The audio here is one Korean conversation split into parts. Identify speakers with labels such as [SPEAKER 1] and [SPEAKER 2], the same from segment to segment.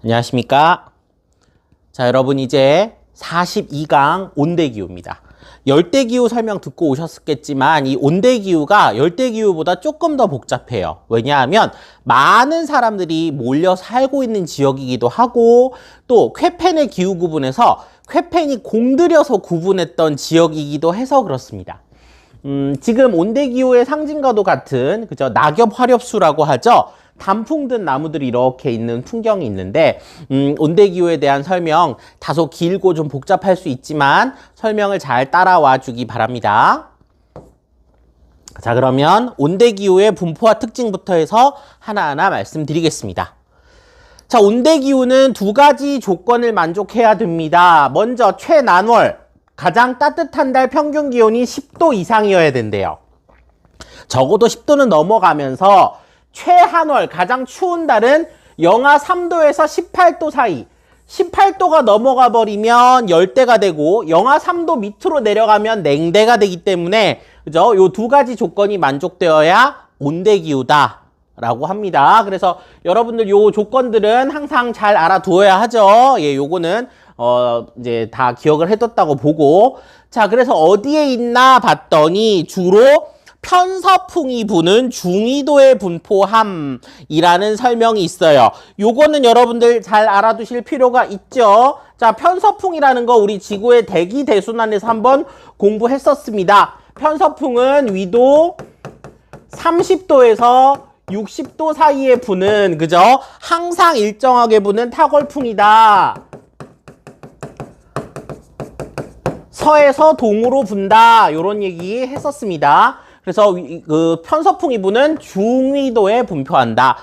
[SPEAKER 1] 안녕하십니까? 자, 여러분 이제 42강 온대기후입니다. 열대기후 설명 듣고 오셨겠지만 이 온대기후가 열대기후보다 조금 더 복잡해요. 왜냐하면 많은 사람들이 몰려 살고 있는 지역이기도 하고 또 쾌펜의 기후 구분에서 쾌펜이 공들여서 구분했던 지역이기도 해서 그렇습니다. 지금 온대기후의 상징과도 같은 그죠? 낙엽 화렵수라고 하죠. 단풍 든 나무들이 이렇게 있는 풍경이 있는데 온대기후에 대한 설명 다소 길고 좀 복잡할 수 있지만 설명을 잘 따라와 주기 바랍니다. 자, 그러면 온대기후의 분포와 특징부터 해서 하나하나 말씀드리겠습니다. 자, 온대기후는 두 가지 조건을 만족해야 됩니다. 먼저 최난월, 가장 따뜻한 달 평균 기온이 10도 이상이어야 된대요. 적어도 10도는 넘어가면서 최한월, 가장 추운 달은 영하 3도에서 18도 사이. 18도가 넘어가 버리면 열대가 되고 영하 3도 밑으로 내려가면 냉대가 되기 때문에 그죠? 요 두 가지 조건이 만족되어야 온대기후다 라고 합니다. 그래서 여러분들 요 조건들은 항상 잘 알아두어야 하죠. 예, 요거는 이제 다 기억을 해뒀다고 보고. 자, 그래서 어디에 있나 봤더니 주로 편서풍이 부는 중위도에 분포함이라는 설명이 있어요. 요거는 여러분들 잘 알아두실 필요가 있죠. 자, 편서풍이라는 거 우리 지구의 대기 대순환에서 한번 공부했었습니다. 편서풍은 위도 30도에서 60도 사이에 부는 그죠? 항상 일정하게 부는 타걸풍이다. 서에서 동으로 분다. 요런 얘기 했었습니다. 그래서 그 편서풍이 부는 중위도에 분포한다.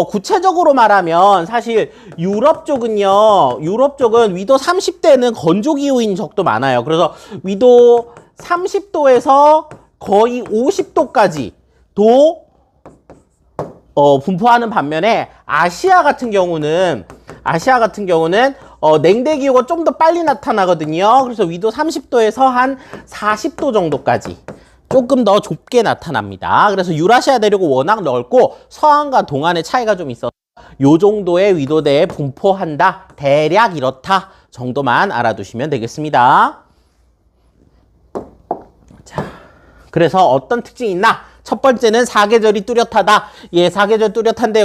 [SPEAKER 1] 구체적으로 말하면 사실 유럽 쪽은 위도 30대는 건조기후인 적도 많아요. 그래서 위도 30도에서 거의 50도까지도 분포하는 반면에 아시아 같은 경우는 냉대기후가 좀 더 빨리 나타나거든요. 그래서 위도 30도에서 한 40도 정도까지 조금 더 좁게 나타납니다. 그래서 유라시아 대륙은 워낙 넓고 서한과 동한의 차이가 좀 있어서 요 정도의 위도대에 분포한다. 대략 이렇다 정도만 알아두시면 되겠습니다. 자, 그래서 어떤 특징이 있나? 첫 번째는 사계절이 뚜렷하다. 예, 사계절 뚜렷한데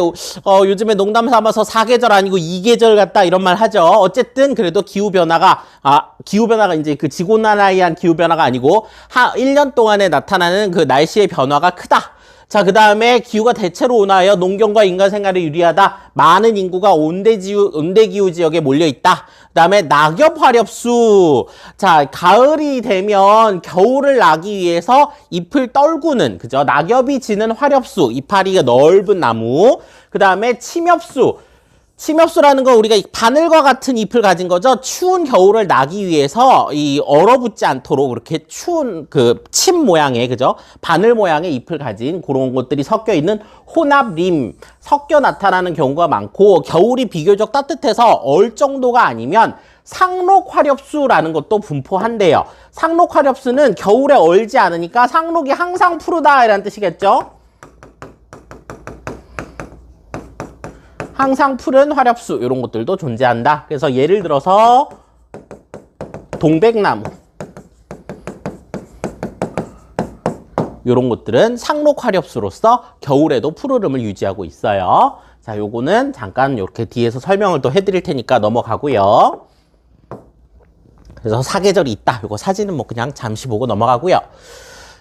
[SPEAKER 1] 요즘에 농담 삼아서 사계절 아니고 이계절 같다 이런 말 하죠. 어쨌든 그래도 기후변화가 이제 그 지구온난화에 의한 기후변화가 아니고 1년 동안에 나타나는 그 날씨의 변화가 크다. 자, 그 다음에 기후가 대체로 온화하여 농경과 인간 생활에 유리하다. 많은 인구가 온대기후 지역에 몰려있다. 그 다음에 낙엽 화렵수. 자, 가을이 되면 겨울을 나기 위해서 잎을 떨구는, 그죠? 낙엽이 지는 화렵수. 이파리가 넓은 나무. 그 다음에 침엽수. 침엽수라는 건 우리가 바늘과 같은 잎을 가진 거죠. 추운 겨울을 나기 위해서 이 얼어붙지 않도록 이렇게 추운 그 침 모양의 그죠? 바늘 모양의 잎을 가진 그런 것들이 섞여 있는 혼합림 섞여 나타나는 경우가 많고 겨울이 비교적 따뜻해서 얼 정도가 아니면 상록화렵수라는 것도 분포한대요. 상록화렵수는 겨울에 얼지 않으니까 상록이 항상 푸르다 이라는 뜻이겠죠. 항상 푸른 화렵수 이런 것들도 존재한다. 그래서 예를 들어서 동백나무 이런 것들은 상록 화렵수로서 겨울에도 푸르름을 유지하고 있어요. 자, 요거는 잠깐 이렇게 뒤에서 설명을 또 해드릴 테니까 넘어가고요. 그래서 사계절이 있다. 요거 사진은 뭐 그냥 잠시 보고 넘어가고요.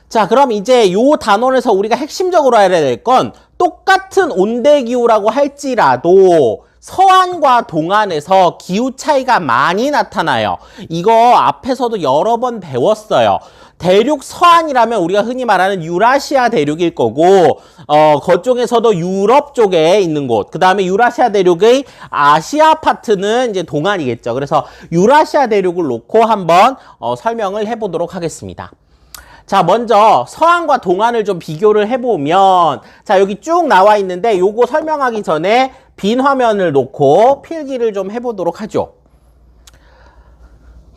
[SPEAKER 1] 자, 그럼 이제 요 단원에서 우리가 핵심적으로 알아야 될 건 똑같은 온대기후라고 할지라도 서한과 동한에서 기후 차이가 많이 나타나요. 이거 앞에서도 여러 번 배웠어요. 대륙 서한이라면 우리가 흔히 말하는 유라시아 대륙일 거고 그쪽에서도 유럽 쪽에 있는 곳, 그 다음에 유라시아 대륙의 아시아 파트는 이제 동한이겠죠. 그래서 유라시아 대륙을 놓고 한번 설명을 해보도록 하겠습니다. 자, 먼저 서한과 동한을 좀 비교를 해보면 자, 여기 쭉 나와 있는데 요거 설명하기 전에 빈 화면을 놓고 필기를 좀 해보도록 하죠.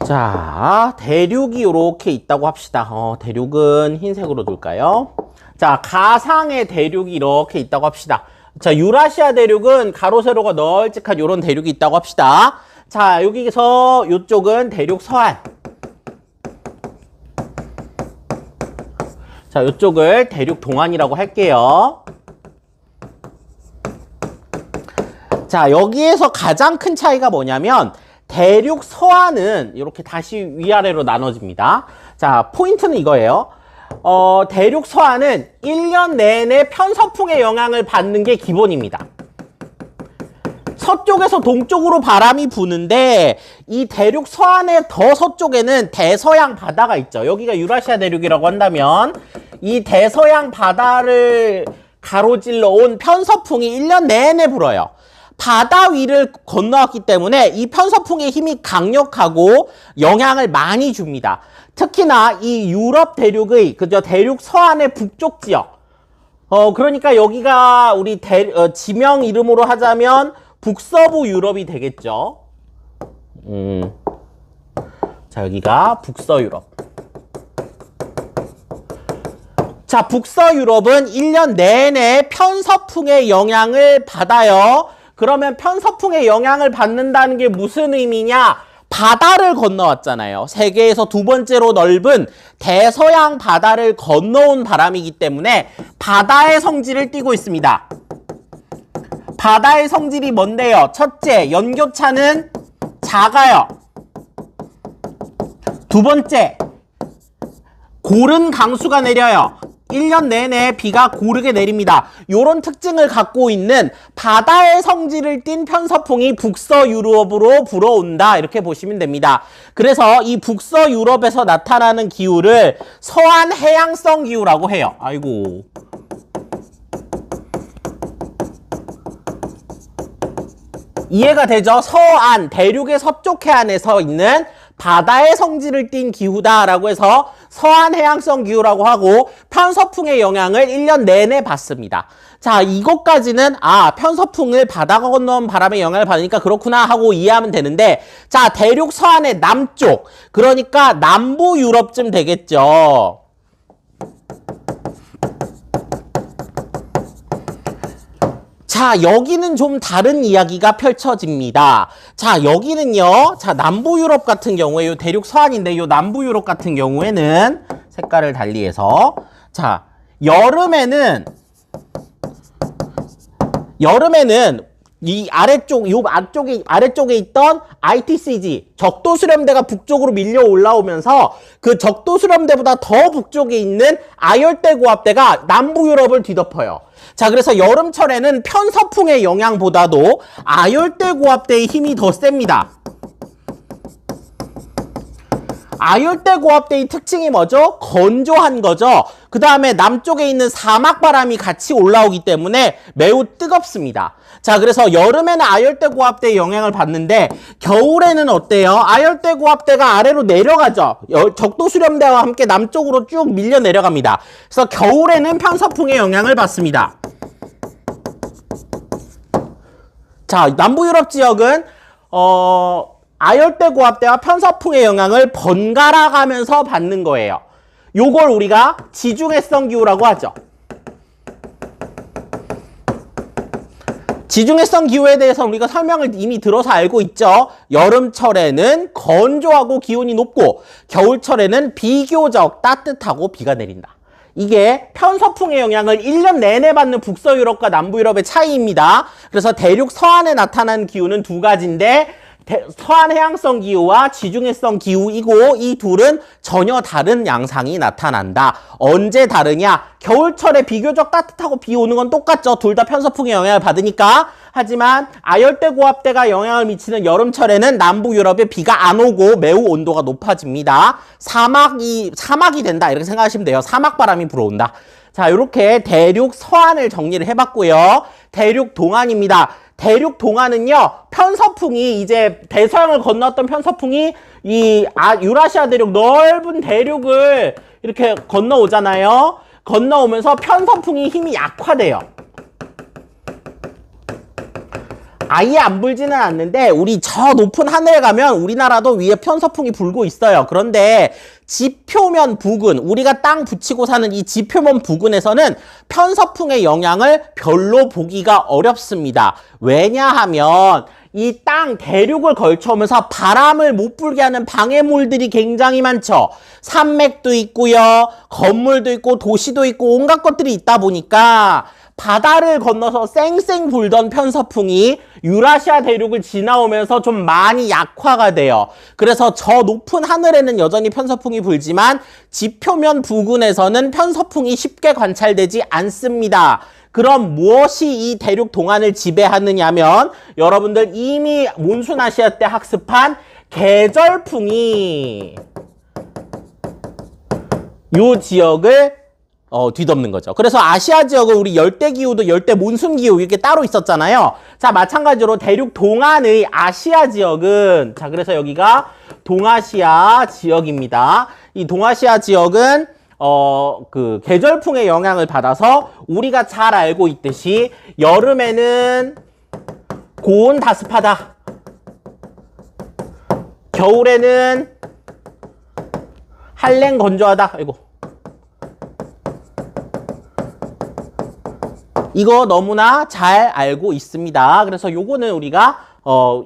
[SPEAKER 1] 자, 대륙이 이렇게 있다고 합시다. 대륙은 흰색으로 둘까요? 자, 가상의 대륙이 이렇게 있다고 합시다. 자, 유라시아 대륙은 가로 세로가 널찍한 요런 대륙이 있다고 합시다. 자, 여기서 요쪽은 대륙 서안. 자, 요쪽을 대륙 동안이라고 할게요. 자, 여기에서 가장 큰 차이가 뭐냐면 대륙 서안은 이렇게 다시 위아래로 나눠집니다. 자, 포인트는 이거예요. 대륙 서안은 1년 내내 편서풍의 영향을 받는 게 기본입니다. 서쪽에서 동쪽으로 바람이 부는데 이 대륙 서안의 더 서쪽에는 대서양 바다가 있죠. 여기가 유라시아 대륙이라고 한다면 이 대서양 바다를 가로질러 온 편서풍이 1년 내내 불어요. 바다 위를 건너왔기 때문에 이 편서풍의 힘이 강력하고 영향을 많이 줍니다. 특히나 이 유럽 대륙의 대륙 서안의 북쪽 지역. 그러니까 여기가 우리 지명 이름으로 하자면 북서부 유럽이 되겠죠. 자, 여기가 북서유럽. 자, 북서유럽은 1년 내내 편서풍의 영향을 받아요. 그러면 편서풍의 영향을 받는다는 게 무슨 의미냐? 바다를 건너왔잖아요. 세계에서 두 번째로 넓은 대서양 바다를 건너온 바람이기 때문에 바다의 성질을 띠고 있습니다. 바다의 성질이 뭔데요? 첫째, 연교차는 작아요. 두 번째, 고른 강수가 내려요. 1년 내내 비가 고르게 내립니다. 이런 특징을 갖고 있는 바다의 성질을 띤 편서풍이 북서유럽으로 불어온다. 이렇게 보시면 됩니다. 그래서 이 북서유럽에서 나타나는 기후를 서안 해양성 기후라고 해요. 아이고. 이해가 되죠? 서안, 대륙의 서쪽 해안에 서 있는 바다의 성질을 띤 기후다라고 해서 서안 해양성 기후라고 하고 편서풍의 영향을 1년 내내 받습니다. 자, 이것까지는 편서풍을 바다가 건너온 바람의 영향을 받으니까 그렇구나 하고 이해하면 되는데, 자, 대륙 서안의 남쪽, 그러니까 남부 유럽쯤 되겠죠. 자, 여기는 좀 다른 이야기가 펼쳐집니다. 자, 여기는요. 자, 남부 유럽 같은 경우에 요 대륙 서안인데 요 남부 유럽 같은 경우에는 색깔을 달리해서 자, 여름에는 이 아래쪽에 있던 ITCG, 적도수렴대가 북쪽으로 밀려 올라오면서 그 적도수렴대보다 더 북쪽에 있는 아열대 고압대가 남부 유럽을 뒤덮어요. 자, 그래서 여름철에는 편서풍의 영향보다도 아열대 고압대의 힘이 더 셉니다. 아열대 고압대의 특징이 뭐죠? 건조한 거죠. 그 다음에 남쪽에 있는 사막바람이 같이 올라오기 때문에 매우 뜨겁습니다. 자, 그래서 여름에는 아열대 고압대의 영향을 받는데 겨울에는 어때요? 아열대 고압대가 아래로 내려가죠. 적도수렴대와 함께 남쪽으로 쭉 밀려 내려갑니다. 그래서 겨울에는 편서풍의 영향을 받습니다. 자, 남부 유럽 지역은 아열대 고압대와 편서풍의 영향을 번갈아 가면서 받는 거예요. 요걸 우리가 지중해성 기후라고 하죠. 지중해성 기후에 대해서 우리가 설명을 이미 들어서 알고 있죠. 여름철에는 건조하고 기온이 높고 겨울철에는 비교적 따뜻하고 비가 내린다. 이게 편서풍의 영향을 1년 내내 받는 북서유럽과 남부유럽의 차이입니다. 그래서 대륙 서안에 나타나는 기후는 두 가지인데 서안 해양성 기후와 지중해성 기후이고 이 둘은 전혀 다른 양상이 나타난다. 언제 다르냐? 겨울철에 비교적 따뜻하고 비 오는 건 똑같죠. 둘 다 편서풍의 영향을 받으니까. 하지만 아열대 고압대가 영향을 미치는 여름철에는 남부 유럽에 비가 안 오고 매우 온도가 높아집니다. 사막이 된다. 이렇게 생각하시면 돼요. 사막 바람이 불어온다. 자, 이렇게 대륙 서안을 정리를 해봤고요. 대륙 동안입니다. 대륙 동안은요, 편서풍이 이제 대서양을 건너왔던 편서풍이 이 유라시아 대륙 넓은 대륙을 이렇게 건너오잖아요. 건너오면서 편서풍이 힘이 약화돼요. 아예 안 불지는 않는데 우리 저 높은 하늘에 가면 우리나라도 위에 편서풍이 불고 있어요. 그런데 지표면 부근, 우리가 땅 붙이고 사는 이 지표면 부근에서는 편서풍의 영향을 별로 보기가 어렵습니다. 왜냐하면 이 땅 대륙을 걸쳐오면서 바람을 못 불게 하는 방해물들이 굉장히 많죠. 산맥도 있고요, 건물도 있고 도시도 있고 온갖 것들이 있다 보니까 바다를 건너서 쌩쌩 불던 편서풍이 유라시아 대륙을 지나오면서 좀 많이 약화가 돼요. 그래서 저 높은 하늘에는 여전히 편서풍이 불지만 지표면 부근에서는 편서풍이 쉽게 관찰되지 않습니다. 그럼 무엇이 이 대륙 동안을 지배하느냐면 여러분들 이미 몬순 아시아 때 학습한 계절풍이 요 지역을 뒤덮는 거죠. 그래서 아시아 지역은 우리 열대기후도 열대 몬순기후 이렇게 따로 있었잖아요. 자, 마찬가지로 대륙 동안의 아시아 지역은, 자, 그래서 여기가 동아시아 지역입니다. 이 동아시아 지역은 그 계절풍의 영향을 받아서 우리가 잘 알고 있듯이 여름에는 고온 다습하다. 겨울에는 한랭 건조하다. 아이고. 이거 너무나 잘 알고 있습니다. 그래서 요거는 우리가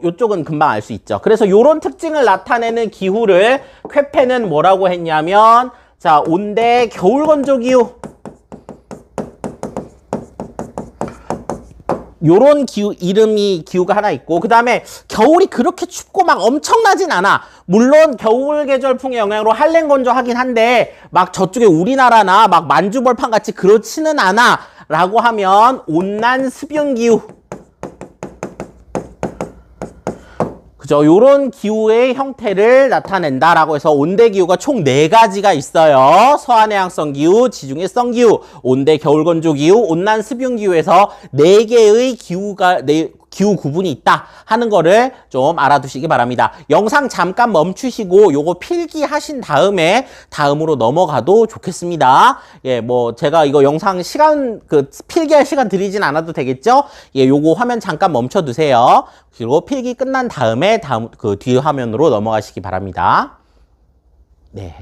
[SPEAKER 1] 요쪽은 금방 알 수 있죠. 그래서 요런 특징을 나타내는 기후를 쾌페는 뭐라고 했냐면, 자, 온대 겨울 건조 기후. 요런 기후가 하나 있고, 그 다음에 겨울이 그렇게 춥고 막 엄청나진 않아. 물론 겨울 계절풍의 영향으로 한랭 건조하긴 한데 막 저쪽에 우리나라나 막 만주벌판 같이 그렇지는 않아 라고 하면 온난 습윤 기후. 그죠? 요런 기후의 형태를 나타낸다라고 해서 온대 기후가 총 4가지가 있어요. 서한해양성 기후, 지중해성 기후, 온대 겨울 건조 기후, 온난 습윤 기후에서 4개의 기후 구분이 있다 하는 거를 좀 알아두시기 바랍니다. 영상 잠깐 멈추시고 요거 필기하신 다음에 다음으로 넘어가도 좋겠습니다. 예, 뭐 제가 이거 영상 시간 필기할 시간 드리진 않아도 되겠죠? 예, 요거 화면 잠깐 멈춰 두세요. 그리고 필기 끝난 다음에 뒤 화면으로 넘어가시기 바랍니다. 네.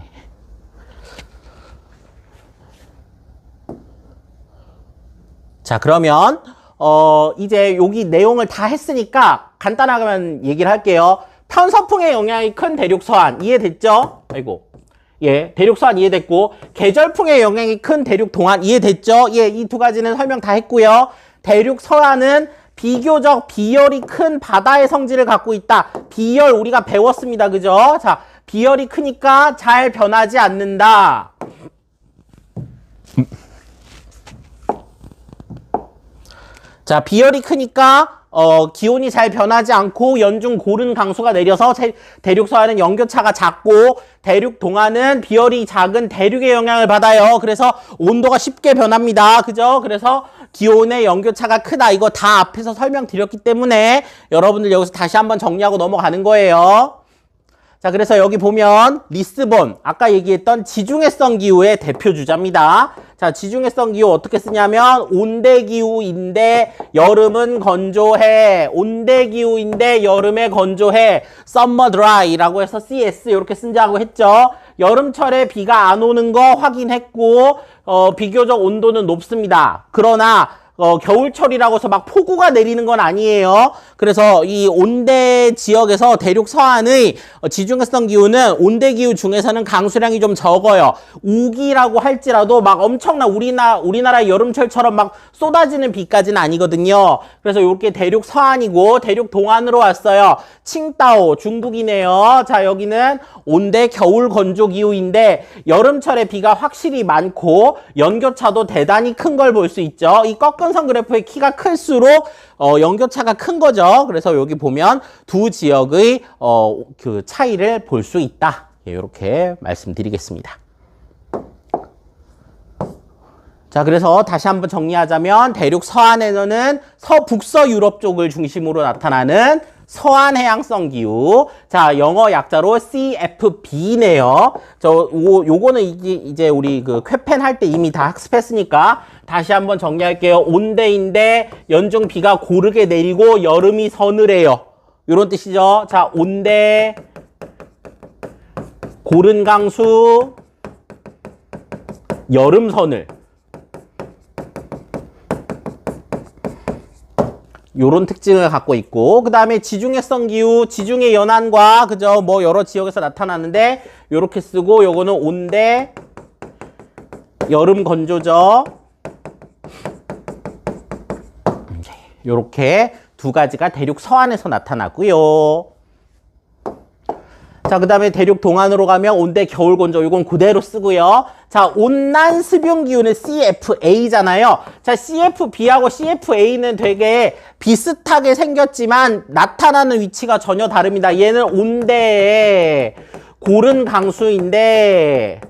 [SPEAKER 1] 자, 그러면 이제 여기 내용을 다 했으니까 간단하게만 얘기를 할게요. 편서풍의 영향이 큰 대륙 서안 이해됐죠? 아이고. 예, 대륙 서안 이해됐고, 계절풍의 영향이 큰 대륙 동안 이해됐죠? 예, 이 2가지는 설명 다 했고요. 대륙 서안은 비교적 비열이 큰 바다의 성질을 갖고 있다. 비열 우리가 배웠습니다. 그죠? 자, 비열이 크니까 잘 변하지 않는다. 자, 비열이 크니까 기온이 잘 변하지 않고 연중 고른 강수가 내려서 대륙 서안은 연교차가 작고 대륙 동안은 비열이 작은 대륙의 영향을 받아요. 그래서 온도가 쉽게 변합니다. 그죠? 그래서 기온의 연교차가 크다. 이거 다 앞에서 설명드렸기 때문에 여러분들 여기서 다시 한번 정리하고 넘어가는 거예요. 자, 그래서 여기 보면 리스본, 아까 얘기했던 지중해성 기후의 대표 주자입니다. 자, 지중해성 기후 어떻게 쓰냐면 온대 기후인데 여름은 건조해. 온대 기후인데 여름에 건조해. Summer dry라고 해서 CS 이렇게 쓴다고 했죠. 여름철에 비가 안 오는 거 확인했고 비교적 온도는 높습니다. 그러나 겨울철이라고 해서 막 폭우가 내리는 건 아니에요. 그래서 이 온대 지역에서 대륙 서안의 지중해성 기후는 온대 기후 중에서는 강수량이 좀 적어요. 우기라고 할지라도 막 엄청나 우리나라 여름철처럼 막 쏟아지는 비까지는 아니거든요. 그래서 이렇게 대륙 서안이고 대륙 동안으로 왔어요. 칭따오 중국이네요. 자, 여기는 온대 겨울 건조 기후인데 여름철에 비가 확실히 많고 연교차도 대단히 큰 걸 볼 수 있죠. 이 꺾은선 그래프의 키가 클수록 연교차가 큰 거죠. 그래서 여기 보면 두 지역의 그 차이를 볼 수 있다. 이렇게 말씀드리겠습니다. 자, 그래서 다시 한번 정리하자면 대륙 서안에는 북서 유럽 쪽을 중심으로 나타나는 서한 해양성 기후. 자, 영어 약자로 CFB네요. 요거는 이제 우리 그 쾌펜 할 때 이미 다 학습했으니까 다시 한번 정리할게요. 온대인데 연중 비가 고르게 내리고 여름이 서늘해요. 요런 뜻이죠. 자, 온대, 고른 강수, 여름 서늘. 요런 특징을 갖고 있고, 그 다음에 지중해성 기후, 지중해 연안과 그죠 뭐 여러 지역에서 나타나는데 요렇게 쓰고, 요거는 온대, 여름 건조죠. 요렇게 두 가지가 대륙 서안에서 나타나고요. 자, 그 다음에 대륙 동안으로 가면 온대, 겨울 건조. 이건 그대로 쓰고요. 자, 온난 습용 기후는 CFA잖아요. 자, CFB하고 CFA는 되게 비슷하게 생겼지만 나타나는 위치가 전혀 다릅니다. 얘는 온대에 고른 강수인데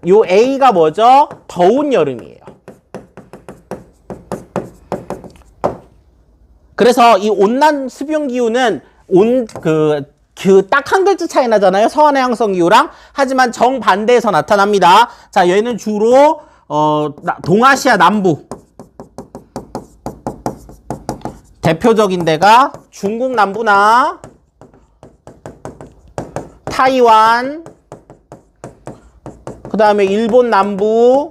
[SPEAKER 1] 요 A가 뭐죠? 더운 여름이에요. 그래서 이 온난 습용 기후는 딱 한 글자 차이 나잖아요. 서한 해양성 기후랑. 하지만 정반대에서 나타납니다. 자, 얘는 주로 동아시아 남부. 대표적인 데가 중국 남부나 타이완, 그 다음에 일본 남부,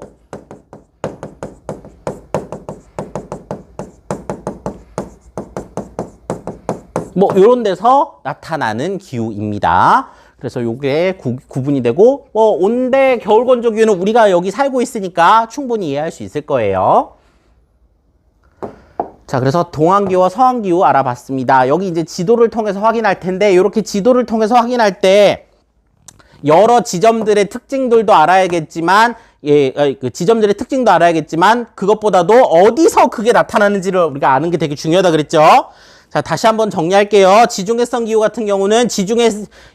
[SPEAKER 1] 뭐 이런 데서 나타나는 기후입니다. 그래서 요게 구분이 되고, 뭐 온대 겨울 건조 기후는 우리가 여기 살고 있으니까 충분히 이해할 수 있을 거예요. 자, 그래서 동안기후와 서안기후 알아봤습니다. 여기 이제 지도를 통해서 확인할 텐데, 이렇게 지도를 통해서 확인할 때 여러 지점들의 특징들도 알아야겠지만, 그 지점들의 특징도 알아야겠지만, 그것보다도 어디서 그게 나타나는지를 우리가 아는 게 되게 중요하다 그랬죠. 자, 다시 한번 정리할게요. 지중해성 기후 같은 경우는 지중해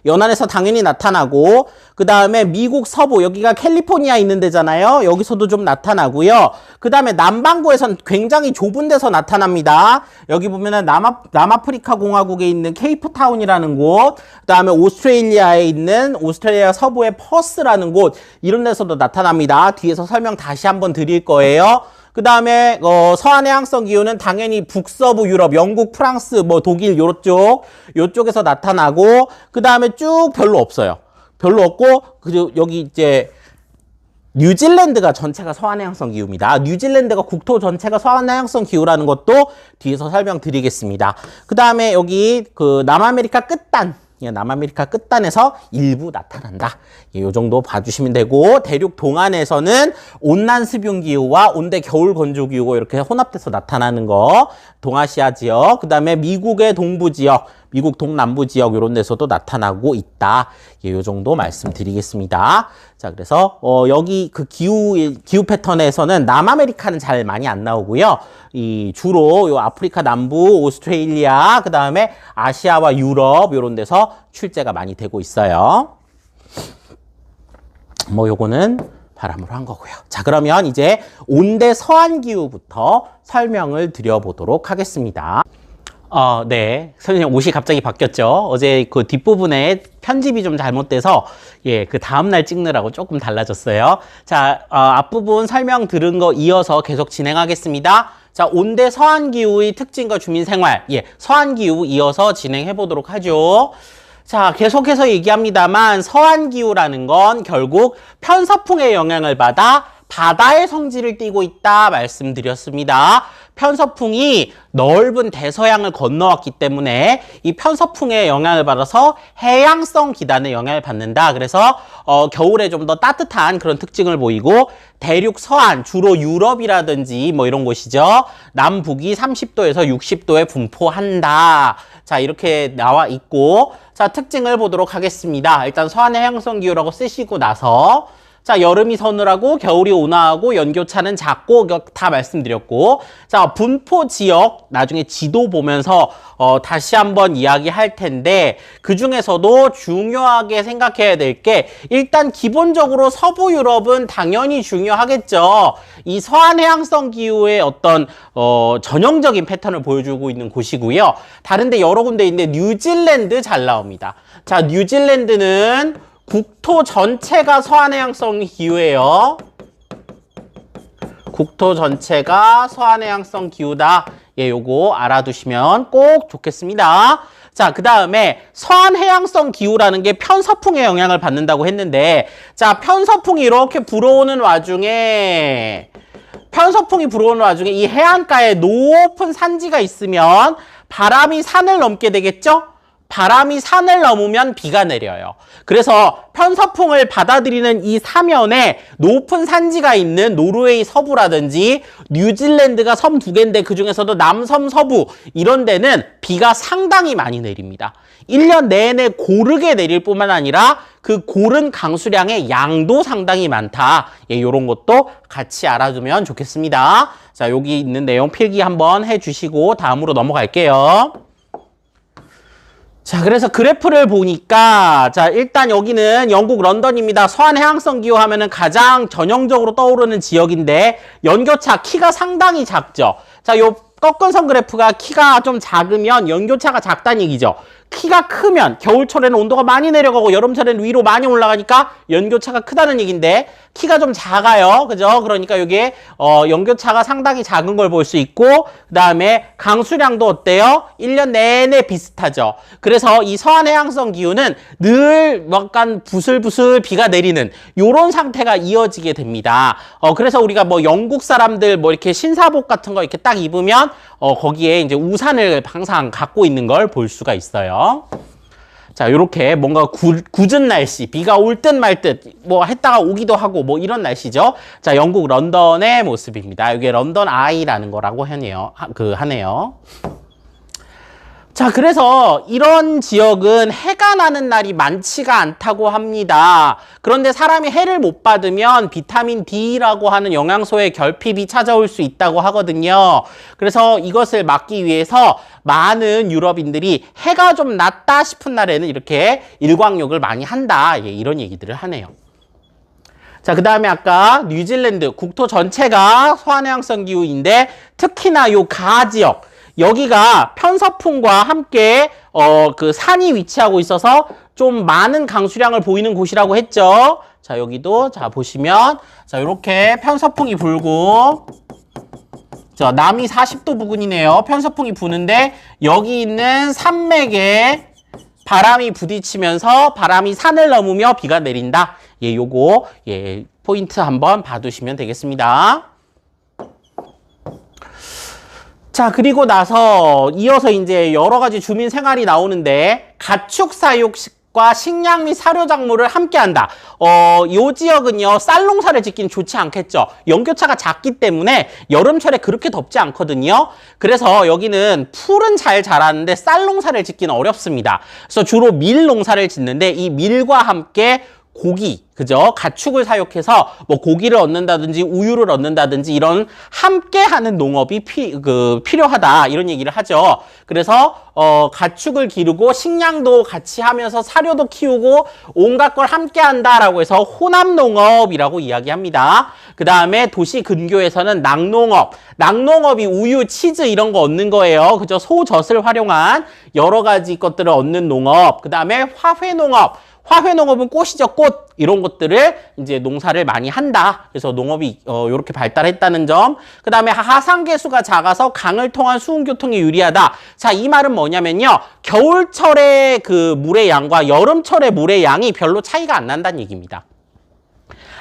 [SPEAKER 1] 연안에서 당연히 나타나고, 그 다음에 미국 서부, 여기가 캘리포니아 있는 데잖아요. 여기서도 좀 나타나고요. 그 다음에 남반구에선 굉장히 좁은 데서 나타납니다. 여기 보면은 남아프리카 공화국에 있는 케이프타운이라는 곳, 그 다음에 오스트레일리아에 있는 오스트레일리아 서부의 퍼스라는 곳, 이런 데서도 나타납니다. 뒤에서 설명 다시 한번 드릴 거예요. 그 다음에 서한 해양성 기후는 당연히 북서부 유럽, 영국, 프랑스, 뭐 독일 요쪽에서 나타나고, 그 다음에 쭉 별로 없어요. 별로 없고, 그리고 여기 이제 뉴질랜드가 전체가 서한 해양성 기후입니다. 뉴질랜드가 국토 전체가 서한 해양성 기후라는 것도 뒤에서 설명드리겠습니다. 그 다음에 여기 그 남아메리카 끝단에서 일부 나타난다. 이 정도 봐주시면 되고, 대륙 동안에서는 온난 습용 기후와 온대 겨울 건조 기후가 이렇게 혼합돼서 나타나는 거, 동아시아 지역, 그 다음에 미국의 동부 지역, 미국 동남부 지역 이런 데서도 나타나고 있다. 이 정도 말씀드리겠습니다. 자, 그래서 여기 그 기후 패턴에서는 남아메리카는 잘 많이 안 나오고요. 주로 요 아프리카 남부, 오스트레일리아, 그 다음에 아시아와 유럽 이런 데서 출제가 많이 되고 있어요. 뭐 요거는 바람으로 한 거고요. 자, 그러면 이제 온대 서한 기후부터 설명을 드려보도록 하겠습니다. 네. 선생님 옷이 갑자기 바뀌었죠. 어제 그 뒷부분에 편집이 좀 잘못돼서, 그 다음날 찍느라고 조금 달라졌어요. 자, 앞부분 설명 들은 거 이어서 계속 진행하겠습니다. 자, 온대 서한기후의 특징과 주민생활. 서한기후 이어서 진행해 보도록 하죠. 자, 계속해서 얘기합니다만, 서한기후라는 건 결국 편서풍의 영향을 받아 바다의 성질을 띠고 있다 말씀드렸습니다. 편서풍이 넓은 대서양을 건너왔기 때문에 이 편서풍의 영향을 받아서 해양성 기단의 영향을 받는다. 그래서 겨울에 좀 더 따뜻한 그런 특징을 보이고, 대륙 서안, 주로 유럽이라든지 뭐 이런 곳이죠. 남북이 30도에서 60도에 분포한다. 자, 이렇게 나와 있고, 자, 특징을 보도록 하겠습니다. 일단 서한 해양성 기후라고 쓰시고 나서, 자, 여름이 서늘하고 겨울이 온화하고 연교차는 작고 다 말씀드렸고, 자, 분포 지역 나중에 지도 보면서 다시 한번 이야기할 텐데, 그 중에서도 중요하게 생각해야 될 게 일단 기본적으로 서부 유럽은 당연히 중요하겠죠. 이 서한해양성 기후의 어떤 전형적인 패턴을 보여주고 있는 곳이고요. 다른데 여러 군데 있는데 뉴질랜드 잘 나옵니다. 자, 뉴질랜드는 국토 전체가 서한해양성 기후예요. 국토 전체가 서한해양성 기후다. 예, 요거 알아두시면 꼭 좋겠습니다. 자, 그 다음에 서한해양성 기후라는 게 편서풍의 영향을 받는다고 했는데, 자, 편서풍이 이렇게 불어오는 와중에 이 해안가에 높은 산지가 있으면 바람이 산을 넘게 되겠죠? 바람이 산을 넘으면 비가 내려요. 그래서 편서풍을 받아들이는 이 사면에 높은 산지가 있는 노르웨이 서부라든지 뉴질랜드가 섬 2개인데 그중에서도 남섬 서부 이런 데는 비가 상당히 많이 내립니다. 1년 내내 고르게 내릴 뿐만 아니라 그 고른 강수량의 양도 상당히 많다. 예, 이런 것도 같이 알아두면 좋겠습니다. 자, 여기 있는 내용 필기 한번 해주시고 다음으로 넘어갈게요. 자, 그래서 그래프를 보니까, 자, 일단 여기는 영국 런던입니다. 서한해양성 기후 하면은 가장 전형적으로 떠오르는 지역인데, 연교차 키가 상당히 작죠. 자, 요 꺾은선 그래프가 키가 좀 작으면 연교차가 작다는 얘기죠. 키가 크면 겨울철에는 온도가 많이 내려가고 여름철에는 위로 많이 올라가니까 연교차가 크다는 얘기인데 키가 좀 작아요. 그죠? 그러니까 여기에 연교차가 상당히 작은 걸 볼 수 있고 그 다음에 강수량도 어때요? 1년 내내 비슷하죠. 그래서 이 서한해양성 기후는 늘 약간 부슬부슬 비가 내리는 요런 상태가 이어지게 됩니다. 그래서 우리가 뭐 영국 사람들 뭐 이렇게 신사복 같은 거 이렇게 딱 입으면 거기에 이제 우산을 항상 갖고 있는 걸 볼 수가 있어요. 자, 요렇게 뭔가 굳은 날씨, 비가 올 듯 말 듯, 뭐 했다가 오기도 하고, 뭐 이런 날씨죠. 자, 영국 런던의 모습입니다. 이게 런던 아이라는 거라고 하네요. 자, 그래서 이런 지역은 해가 나는 날이 많지가 않다고 합니다. 그런데 사람이 해를 못 받으면 비타민 D라고 하는 영양소의 결핍이 찾아올 수 있다고 하거든요. 그래서 이것을 막기 위해서 많은 유럽인들이 해가 좀 낮다 싶은 날에는 이렇게 일광욕을 많이 한다. 예, 이런 얘기들을 하네요. 자, 그 다음에 아까 뉴질랜드 국토 전체가 서한해양성 기후인데 특히나 요 가 지역 여기가 편서풍과 함께 그 산이 위치하고 있어서 좀 많은 강수량을 보이는 곳이라고 했죠. 자, 여기도 자 보시면 자 이렇게 편서풍이 불고 자 남이 40도 부근이네요. 편서풍이 부는데 여기 있는 산맥에 바람이 부딪히면서 바람이 산을 넘으며 비가 내린다. 예, 요거 예 포인트 한번 봐두시면 되겠습니다. 자, 그리고 나서 이어서 이제 여러 가지 주민 생활이 나오는데 가축 사육과 식량 및 사료 작물을 함께 한다. 요 지역은요, 쌀 농사를 짓기는 좋지 않겠죠. 연교차가 작기 때문에 여름철에 그렇게 덥지 않거든요. 그래서 여기는 풀은 잘 자라는데 쌀 농사를 짓기는 어렵습니다. 그래서 주로 밀 농사를 짓는데 이 밀과 함께 고기, 그죠? 가축을 사육해서 뭐 고기를 얻는다든지 우유를 얻는다든지 이런 함께 하는 농업이 필요하다. 이런 얘기를 하죠. 그래서 가축을 기르고 식량도 같이 하면서 사료도 키우고 온갖 걸 함께 한다라고 해서 혼합 농업이라고 이야기합니다. 그 다음에 도시 근교에서는 낙농업. 낙농업이 우유, 치즈 이런 거 얻는 거예요. 그죠? 소젖을 활용한 여러 가지 것들을 얻는 농업. 그 다음에 화훼농업. 화훼농업은 꽃이죠, 꽃. 이런 것들을 이제 농사를 많이 한다. 그래서 농업이 이렇게 발달했다는 점. 그 다음에 하상계수가 작아서 강을 통한 수운교통이 유리하다. 자, 이 말은 뭐냐면요. 겨울철의 그 물의 양과 여름철의 물의 양이 별로 차이가 안 난다는 얘기입니다.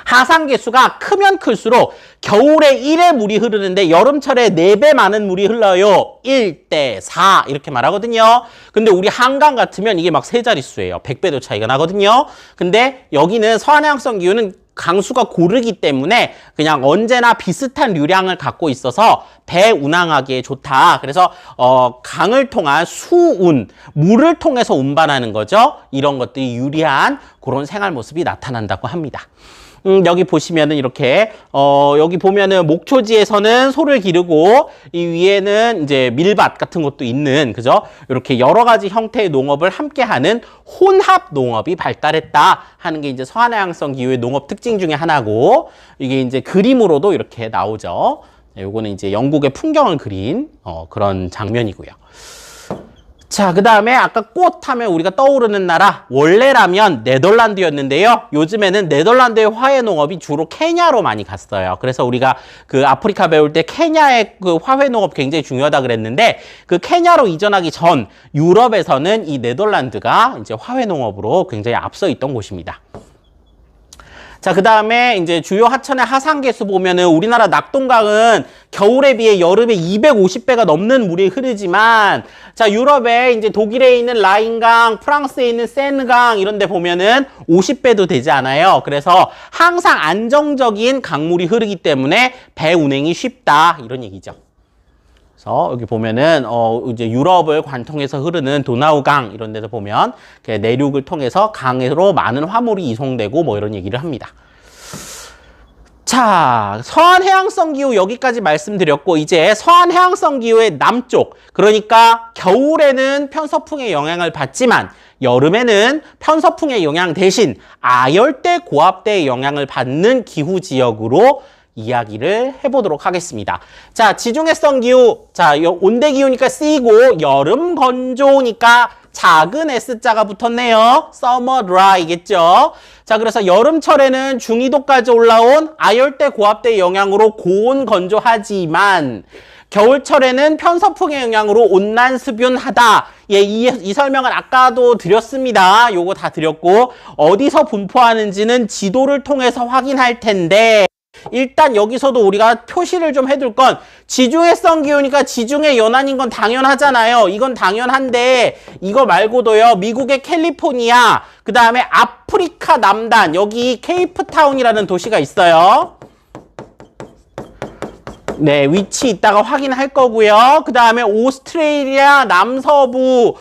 [SPEAKER 1] 하상계수가 크면 클수록 겨울에 1의 물이 흐르는데 여름철에 4배 많은 물이 흘러요. 1대 4 이렇게 말하거든요. 근데 우리 한강 같으면 이게 막 3자릿수예요. 100배도 차이가 나거든요. 근데 여기는 서한해양성 기후는 강수가 고르기 때문에 그냥 언제나 비슷한 류량을 갖고 있어서 배 운항하기에 좋다. 그래서 강을 통한 수운, 물을 통해서 운반하는 거죠. 이런 것들이 유리한 그런 생활 모습이 나타난다고 합니다. 여기 보시면은 이렇게 여기 보면은 목초지에서는 소를 기르고 이 위에는 이제 밀밭 같은 것도 있는 그죠? 이렇게 여러 가지 형태의 농업을 함께하는 혼합 농업이 발달했다 하는 게 이제 서한해양성 기후의 농업 특징 중에 하나고 이게 이제 그림으로도 이렇게 나오죠. 네, 요거는 이제 영국의 풍경을 그린 그런 장면이고요. 자, 그 다음에 아까 꽃 하면 우리가 떠오르는 나라 원래라면 네덜란드였는데요. 요즘에는 네덜란드의 화훼 농업이 주로 케냐로 많이 갔어요. 그래서 우리가 그 아프리카 배울 때 케냐의 그 화훼 농업 굉장히 중요하다 그랬는데 그 케냐로 이전하기 전 유럽에서는 이 네덜란드가 이제 화훼 농업으로 굉장히 앞서 있던 곳입니다. 자, 그 다음에 이제 주요 하천의 하상 개수 보면은 우리나라 낙동강은 겨울에 비해 여름에 250배가 넘는 물이 흐르지만 자, 유럽에 이제 독일에 있는 라인강, 프랑스에 있는 세느강 이런 데 보면은 50배도 되지 않아요. 그래서 항상 안정적인 강물이 흐르기 때문에 배 운행이 쉽다 이런 얘기죠. 그래서 여기 보면은 이제 유럽을 관통해서 흐르는 도나우강 이런 데서 보면 내륙을 통해서 강으로 많은 화물이 이송되고 뭐 이런 얘기를 합니다. 자, 서한해양성 기후 여기까지 말씀드렸고 이제 서한해양성 기후의 남쪽 그러니까 겨울에는 편서풍의 영향을 받지만 여름에는 편서풍의 영향 대신 아열대 고압대의 영향을 받는 기후 지역으로 이야기를 해보도록 하겠습니다. 자, 지중해성 기후, 자, 온대 기후니까 C고 여름 건조니까 작은 S자가 붙었네요. Summer dry겠죠. 자, 그래서 여름철에는 중위도까지 올라온 아열대 고압대의 영향으로 고온 건조하지만 겨울철에는 편서풍의 영향으로 온난수변하다. 예, 이 설명은 아까도 드렸습니다. 요거 다 드렸고 어디서 분포하는지는 지도를 통해서 확인할 텐데 일단 여기서도 우리가 표시를 좀 해둘 건 지중해성 기후니까 지중해 연안인 건 당연하잖아요. 이건 당연한데 이거 말고도요. 미국의 캘리포니아 그 다음에 아프리카 남단 여기 케이프타운이라는 도시가 있어요. 네, 위치 이따가 확인할 거고요. 그 다음에 오스트레일리아 남서부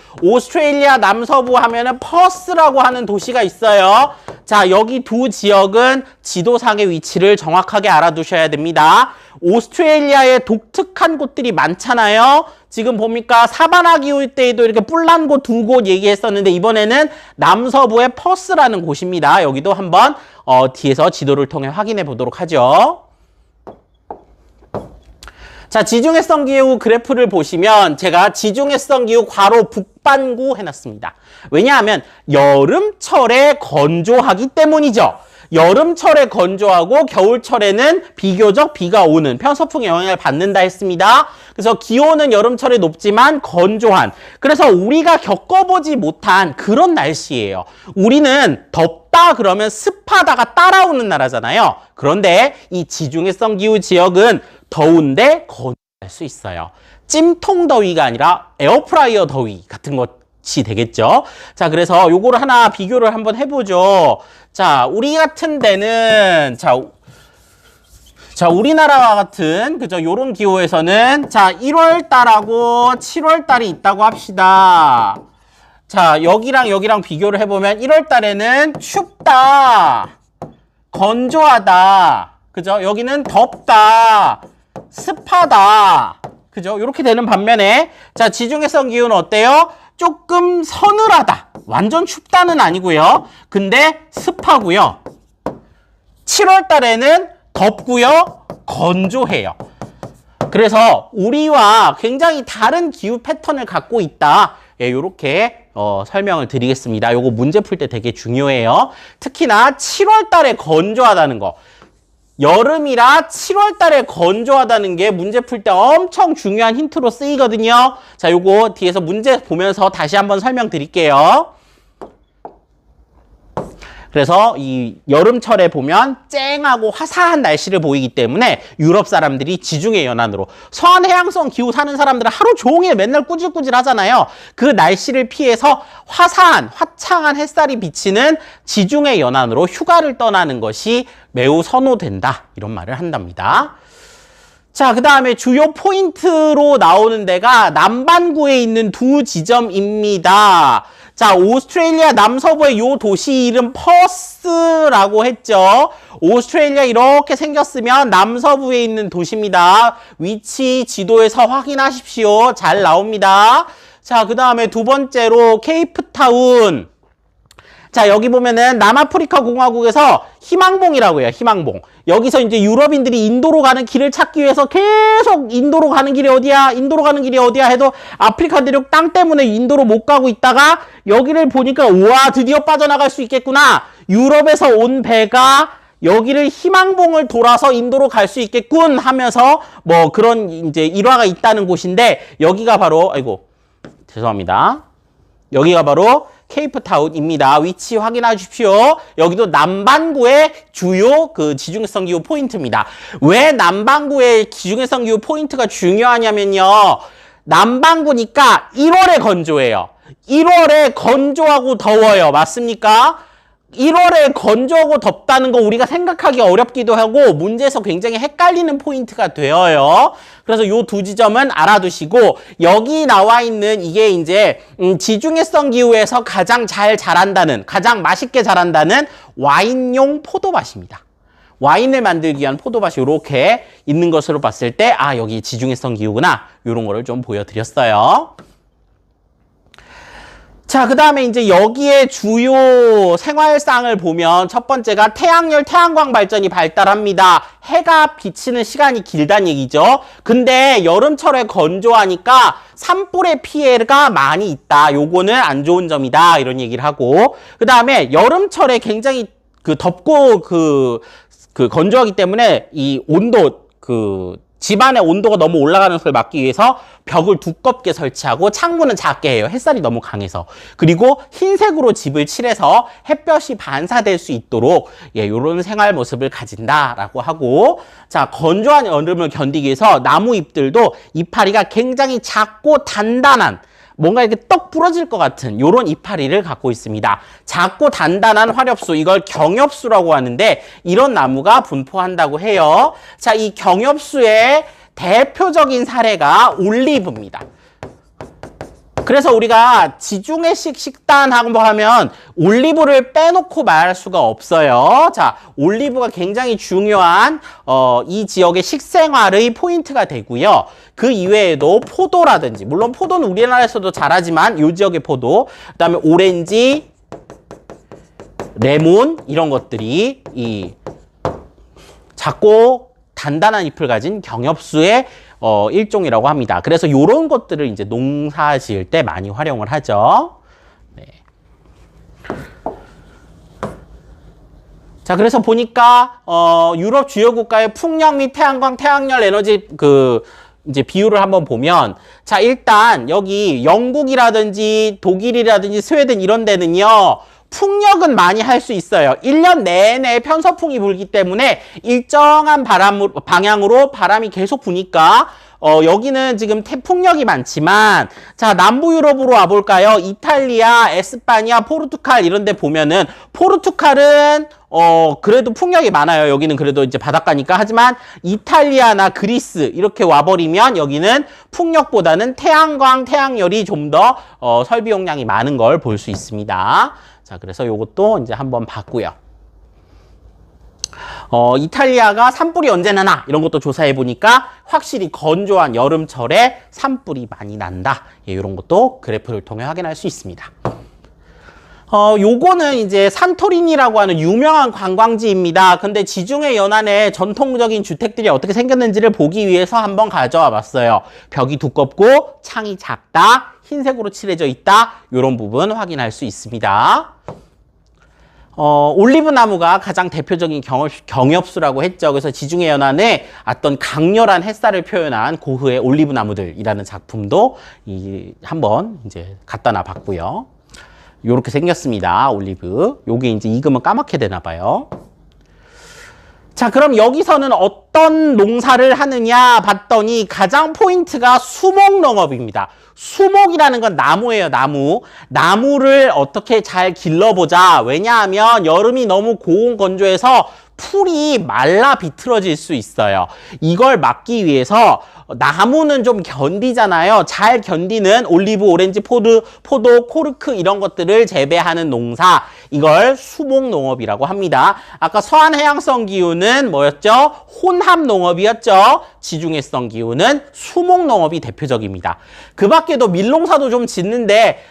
[SPEAKER 1] 하면은 퍼스라고 하는 도시가 있어요. 자, 여기 두 지역은 지도상의 위치를 정확하게 알아두셔야 됩니다. 오스트레일리아에 독특한 곳들이 많잖아요. 지금 봅니까? 사바나 기후 때에도 이렇게 뿔난 곳 두 곳 얘기했었는데 이번에는 남서부의 퍼스라는 곳입니다. 여기도 한번 뒤에서 지도를 통해 확인해 보도록 하죠. 자, 지중해성 기후 그래프를 보시면 제가 지중해성 기후 괄호 북반구 해놨습니다. 왜냐하면 여름철에 건조하기 때문이죠. 여름철에 건조하고 겨울철에는 비교적 비가 오는 편서풍의 영향을 받는다 했습니다. 그래서 기온은 여름철에 높지만 건조한 그래서 우리가 겪어보지 못한 그런 날씨예요. 우리는 덥다 그러면 습하다가 따라오는 나라잖아요. 그런데 이 지중해성 기후 지역은 더운데 건조할 수 있어요. 찜통 더위가 아니라 에어프라이어 더위 같은 것이 되겠죠. 자, 그래서 요거를 하나 비교를 한번 해보죠. 자, 우리 같은 데는 자, 우리나라와 같은 그죠? 요런 기후에서는 자, 1월 달하고 7월 달이 있다고 합시다. 자, 여기랑 비교를 해보면 1월 달에는 춥다, 건조하다, 그죠? 여기는 덥다, 습하다, 그죠? 이렇게 되는 반면에 자, 지중해성 기후는 어때요? 조금 서늘하다. 완전 춥다는 아니고요. 근데 습하고요. 7월 달에는 덥고요. 건조해요. 그래서 우리와 굉장히 다른 기후 패턴을 갖고 있다. 예, 요렇게 설명을 드리겠습니다. 요거 문제 풀 때 되게 중요해요. 특히나 7월 달에 건조하다는 거. 여름이라 7월 달에 건조하다는 게 문제 풀 때 엄청 중요한 힌트로 쓰이거든요. 자, 요거 뒤에서 문제 보면서 다시 한번 설명드릴게요. 그래서 이 여름철에 보면 쨍하고 화사한 날씨를 보이기 때문에 유럽 사람들이 지중해 연안으로 서한해양성 기후 사는 사람들은 하루 종일 맨날 꾸질꾸질 하잖아요. 그 날씨를 피해서 화사한 화창한 햇살이 비치는 지중해 연안으로 휴가를 떠나는 것이 매우 선호된다. 이런 말을 한답니다. 자, 그 다음에 주요 포인트로 나오는 데가 남반구에 있는 두 지점입니다. 자, 오스트레일리아 남서부의 요 도시 이름 퍼스라고 했죠. 오스트레일리아 이렇게 생겼으면 남서부에 있는 도시입니다. 위치 지도에서 확인하십시오. 잘 나옵니다. 자, 그 다음에 두 번째로 케이프타운. 자, 여기 보면은 남아프리카 공화국에서 희망봉이라고 해요. 희망봉. 여기서 이제 유럽인들이 인도로 가는 길을 찾기 위해서 계속 인도로 가는 길이 어디야? 인도로 가는 길이 어디야? 해도 아프리카 대륙 땅 때문에 인도로 못 가고 있다가 여기를 보니까 우와, 드디어 빠져나갈 수 있겠구나. 유럽에서 온 배가 여기를 희망봉을 돌아서 인도로 갈 수 있겠군 하면서 뭐 그런 이제 일화가 있다는 곳인데 여기가 바로 아이고 죄송합니다. 여기가 바로 케이프타운입니다. 위치 확인하십시오. 여기도 남반구의 주요 그 지중해성 기후 포인트입니다. 왜 남반구의 지중해성 기후 포인트가 중요하냐면요. 남반구니까 1월에 건조해요. 1월에 건조하고 더워요. 맞습니까? 1월에 건조하고 덥다는 거 우리가 생각하기 어렵기도 하고 문제에서 굉장히 헷갈리는 포인트가 되어요. 그래서 요 두 지점은 알아두시고 여기 나와 있는 이게 이제 지중해성 기후에서 가장 잘 자란다는 가장 맛있게 자란다는 와인용 포도밭입니다. 와인을 만들기 위한 포도밭이 이렇게 있는 것으로 봤을 때 아 여기 지중해성 기후구나 이런 거를 좀 보여드렸어요. 자, 그 다음에 이제 여기에 주요 생활상을 보면 첫 번째가 태양열, 태양광 발전이 발달합니다. 해가 비치는 시간이 길다는 얘기죠. 근데 여름철에 건조하니까 산불의 피해가 많이 있다. 요거는 안 좋은 점이다. 이런 얘기를 하고. 그 다음에 여름철에 굉장히 덥고 건조하기 때문에 이 온도, 집안의 온도가 너무 올라가는 것을 막기 위해서 벽을 두껍게 설치하고 창문은 작게 해요. 햇살이 너무 강해서. 그리고 흰색으로 집을 칠해서 햇볕이 반사될 수 있도록 이런 생활 모습을 가진다라고 하고 자 건조한 여름을 견디기 위해서 나무 잎들도 이파리가 굉장히 작고 단단한 뭔가 이렇게 떡 부러질 것 같은 요런 이파리를 갖고 있습니다. 작고 단단한 화렵수, 이걸 경엽수라고 하는데 이런 나무가 분포한다고 해요. 자, 이 경엽수의 대표적인 사례가 올리브입니다. 그래서 우리가 지중해식 식단 하면 올리브를 빼놓고 말할 수가 없어요. 자, 올리브가 굉장히 중요한 이 지역의 식생활의 포인트가 되고요. 그 이외에도 포도라든지 물론 포도는 우리나라에서도 자라지만 이 지역의 포도, 그다음에 오렌지, 레몬 이런 것들이 이 작고 단단한 잎을 가진 경엽수의 일종이라고 합니다. 그래서 이런 것들을 이제 농사 지을 때 많이 활용을 하죠. 네. 자, 그래서 보니까 유럽 주요 국가의 풍력 및 태양광, 태양열 에너지 이제 비율을 한번 보면 자, 일단 여기 영국이라든지 독일이라든지 스웨덴 이런 데는요. 풍력은 많이 할 수 있어요. 1년 내내 편서풍이 불기 때문에 일정한 방향으로 바람이 계속 부니까 여기는 지금 풍력이 많지만 자 남부 유럽으로 와볼까요? 이탈리아, 에스파냐, 포르투갈 이런 데 보면은 포르투갈은 그래도 풍력이 많아요. 여기는 그래도 이제 바닷가니까. 하지만 이탈리아나 그리스 이렇게 와버리면 여기는 풍력보다는 태양광, 태양열이 좀 더 설비 용량이 많은 걸 볼 수 있습니다. 자, 그래서 요것도 이제 한번 봤고요. 이탈리아가 산불이 언제 나나 이런 것도 조사해 보니까 확실히 건조한 여름철에 산불이 많이 난다. 이런 것도 그래프를 통해 확인할 수 있습니다. 요거는 이제 산토리니라고 하는 유명한 관광지입니다. 근데 지중해 연안에 전통적인 주택들이 어떻게 생겼는지를 보기 위해서 한번 가져와 봤어요. 벽이 두껍고 창이 작다, 흰색으로 칠해져 있다, 이런 부분 확인할 수 있습니다. 올리브 나무가 가장 대표적인 경엽수라고 했죠. 그래서 지중해 연안에 어떤 강렬한 햇살을 표현한 고흐의 올리브 나무들이라는 작품도 한번 이제 갖다 놔 봤고요. 요렇게 생겼습니다. 올리브. 요게 이제 익으면 까맣게 되나 봐요. 자, 그럼 여기서는 어떤 농사를 하느냐 봤더니 가장 포인트가 수목 농업입니다. 수목이라는 건 나무예요, 나무. 나무를 어떻게 잘 길러보자. 왜냐하면 여름이 너무 고온 건조해서 풀이 말라 비틀어질 수 있어요. 이걸 막기 위해서 나무는 좀 견디잖아요. 잘 견디는 올리브, 오렌지, 포도, 코르크 이런 것들을 재배하는 농사, 이걸 수목농업이라고 합니다. 아까 서한해양성 기후는 뭐였죠? 혼합농업이었죠. 지중해성 기후는 수목농업이 대표적입니다. 그 밖에도 밀농사도 좀 짓는데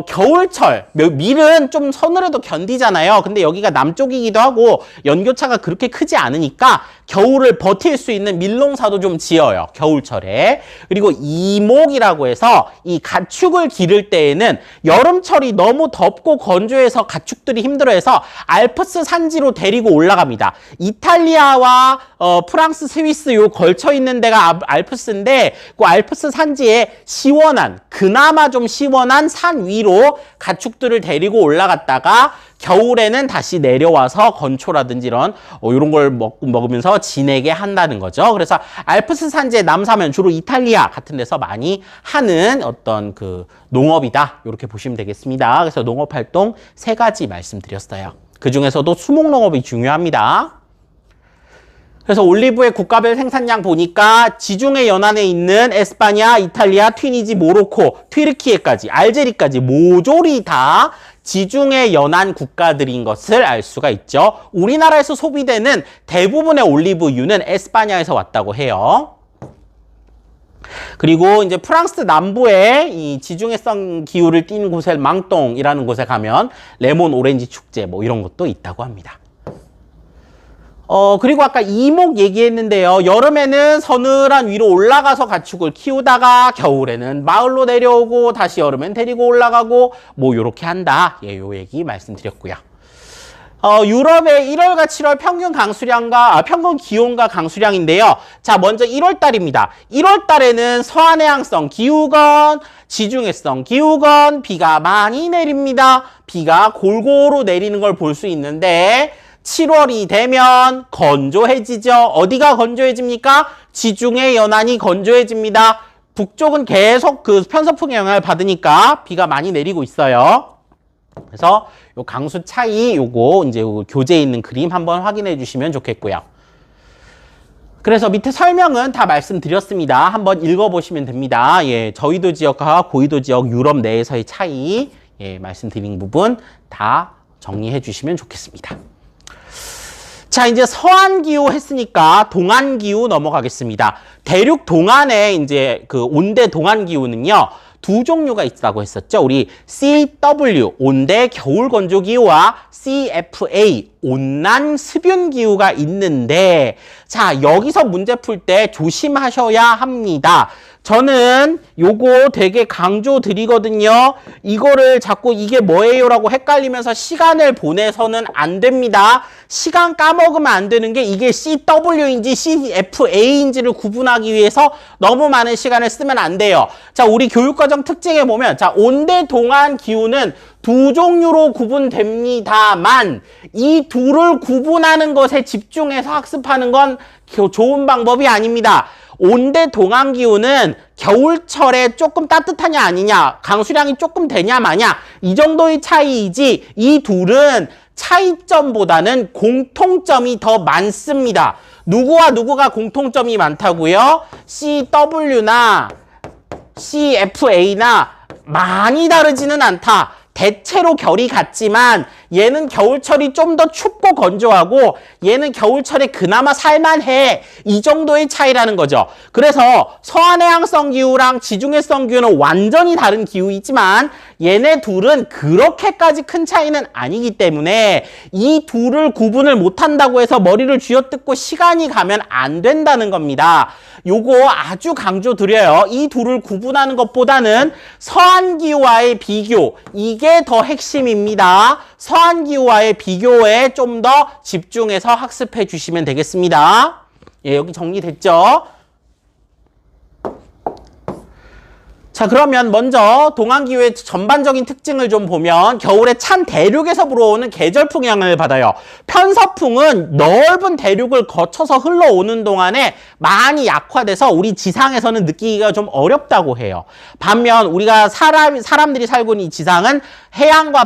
[SPEAKER 1] 겨울철, 밀은 좀 서늘해도 견디잖아요. 근데 여기가 남쪽이기도 하고 연교차가 그렇게 크지 않으니까 겨울을 버틸 수 있는 밀농사도 좀 지어요. 겨울철에. 그리고 이목이라고 해서 이 가축을 기를 때에는 여름철이 너무 덥고 건조해서 가축들이 힘들어해서 알프스 산지로 데리고 올라갑니다. 이탈리아와 프랑스, 스위스 요 걸쳐 있는 데가 알프스인데 그 알프스 산지에 시원한, 그나마 좀 시원한 산 위로 가축들을 데리고 올라갔다가 겨울에는 다시 내려와서 건초라든지 이런 걸 먹으면서 지내게 한다는 거죠. 그래서 알프스 산지의 남사면 주로 이탈리아 같은 데서 많이 하는 어떤 그 농업이다. 이렇게 보시면 되겠습니다. 그래서 농업 활동 3가지 말씀드렸어요. 그 중에서도 수목농업이 중요합니다. 그래서 올리브의 국가별 생산량 보니까 지중해 연안에 있는 에스파냐, 이탈리아, 튀니지, 모로코, 튀르키예까지, 알제리까지 모조리 다 지중해 연안 국가들인 것을 알 수가 있죠. 우리나라에서 소비되는 대부분의 올리브유는 에스파냐에서 왔다고 해요. 그리고 이제 프랑스 남부에 이 지중해성 기후를 띠는 곳에 망똥이라는 곳에 가면 레몬 오렌지 축제 뭐 이런 것도 있다고 합니다. 그리고 아까 이목 얘기했는데요. 여름에는 서늘한 위로 올라가서 가축을 키우다가 겨울에는 마을로 내려오고 다시 여름엔 데리고 올라가고 뭐 요렇게 한다. 예, 요 얘기 말씀드렸고요. 유럽의 1월과 7월 평균 기온과 강수량인데요. 자, 먼저 1월 달입니다. 1월 달에는 서한해양성 기후건, 지중해성 기후건 비가 많이 내립니다. 비가 골고루 내리는 걸 볼 수 있는데 7월이 되면 건조해지죠. 어디가 건조해집니까? 지중해 연안이 건조해집니다. 북쪽은 계속 그 편서풍의 영향을 받으니까 비가 많이 내리고 있어요. 그래서 요 강수 차이 요거 이제 교재에 있는 그림 한번 확인해 주시면 좋겠고요. 그래서 밑에 설명은 다 말씀드렸습니다. 한번 읽어보시면 됩니다. 예, 저위도 지역과 고위도 지역 유럽 내에서의 차이, 예, 말씀드린 부분 다 정리해 주시면 좋겠습니다. 자, 이제 서한기후 했으니까 동안기후 넘어가겠습니다. 대륙 동안에 이제 그 온대 동안기후는요, 2 종류가 있다고 했었죠. 우리 CW, 온대 겨울건조기후와 CFA, 온난 습윤기후가 있는데, 자, 여기서 문제 풀 때 조심하셔야 합니다. 저는 요거 되게 강조 드리거든요. 이거를 자꾸 이게 뭐예요? 라고 헷갈리면서 시간을 보내서는 안 됩니다. 시간 까먹으면 안 되는 게 이게 CW인지 CFA인지를 구분하기 위해서 너무 많은 시간을 쓰면 안 돼요. 자, 우리 교육과정 특징에 보면, 자, 온대 동안 기후는 2 종류로 구분됩니다만 이 둘을 구분하는 것에 집중해서 학습하는 건 좋은 방법이 아닙니다. 온대 동안 기후는 겨울철에 조금 따뜻하냐 아니냐, 강수량이 조금 되냐 마냐, 이 정도의 차이이지 이 둘은 차이점보다는 공통점이 더 많습니다. 누구와 누구가 공통점이 많다고요? CW나 CFA나 많이 다르지는 않다. 대체로 결이 같지만 얘는 겨울철이 좀 더 춥고 건조하고 얘는 겨울철에 그나마 살만해. 이 정도의 차이라는 거죠. 그래서 서한해양성 기후랑 지중해성 기후는 완전히 다른 기후이지만 얘네 둘은 그렇게까지 큰 차이는 아니기 때문에 이 둘을 구분을 못한다고 해서 머리를 쥐어뜯고 시간이 가면 안 된다는 겁니다. 요거 아주 강조 드려요. 이 둘을 구분하는 것보다는 서한기후와의 비교, 이게 더 핵심입니다. 서한기후와의 비교에 좀 더 집중해서 학습해 주시면 되겠습니다. 예, 여기 정리됐죠? 자, 그러면 먼저 동안기후의 전반적인 특징을 좀 보면 겨울에 찬 대륙에서 불어오는 계절풍 영향을 받아요. 편서풍은 넓은 대륙을 거쳐서 흘러오는 동안에 많이 약화돼서 우리 지상에서는 느끼기가 좀 어렵다고 해요. 반면 우리가 사람들이 살고 있는 이 지상은 해양과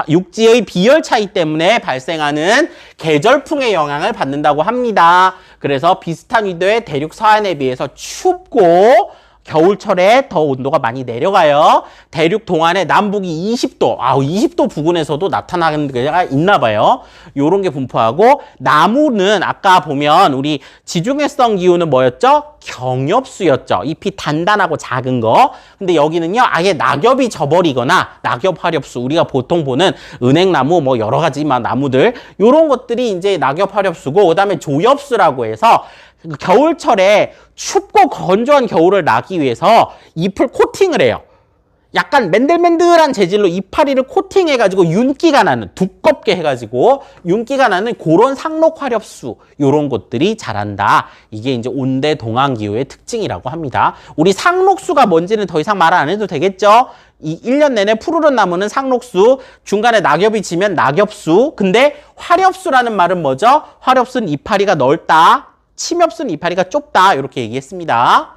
[SPEAKER 1] 육지의 비열 차이 때문에 발생하는 계절풍의 영향을 받는다고 합니다. 그래서 비슷한 위도의 대륙 서해안에 비해서 춥고 겨울철에 더 온도가 많이 내려가요. 대륙 동안에 남북이 20도, 20도 부근에서도 나타나는 게 있나 봐요. 요런 게 분포하고, 나무는 아까 보면 우리 지중해성 기후는 뭐였죠? 경엽수였죠. 잎이 단단하고 작은 거. 근데 여기는요, 아예 낙엽이 져버리거나 낙엽 화렵수, 우리가 보통 보는 은행나무, 뭐 여러 가지 나무들, 요런 것들이 이제 낙엽 화렵수고, 그 다음에 조엽수라고 해서 겨울철에 춥고 건조한 겨울을 나기 위해서 잎을 코팅을 해요. 약간 맨들맨들한 재질로 이파리를 코팅해가지고 윤기가 나는, 두껍게 해가지고 윤기가 나는 그런 상록화렵수, 요런 것들이 자란다. 이게 이제 온대 동안기후의 특징이라고 합니다. 우리 상록수가 뭔지는 더 이상 말 안 해도 되겠죠? 이 1년 내내 푸르른 나무는 상록수, 중간에 낙엽이 지면 낙엽수. 근데 화렵수라는 말은 뭐죠? 화렵수는 이파리가 넓다, 침엽수는 이파리가 좁다, 이렇게 얘기했습니다.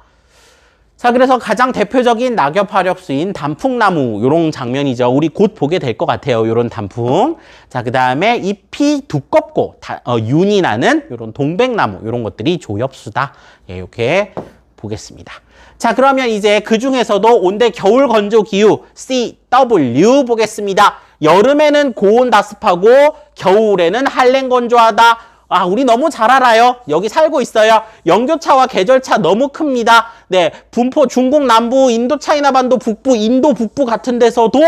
[SPEAKER 1] 자, 그래서 가장 대표적인 낙엽 화렵수인 단풍나무, 요런 장면이죠. 우리 곧 보게 될 것 같아요, 요런 단풍. 자, 그 다음에 잎이 두껍고 윤이 나는 요런 동백나무, 요런 것들이 조엽수다. 예, 이렇게 보겠습니다. 자, 그러면 이제 그 중에서도 온대 겨울 건조 기후 CW 보겠습니다. 여름에는 고온 다습하고 겨울에는 한랭 건조하다. 우리 너무 잘 알아요. 여기 살고 있어요. 영교차와 계절차 너무 큽니다. 네, 분포 중국 남부, 인도 차이나 반도 북부, 인도 북부 같은 데서도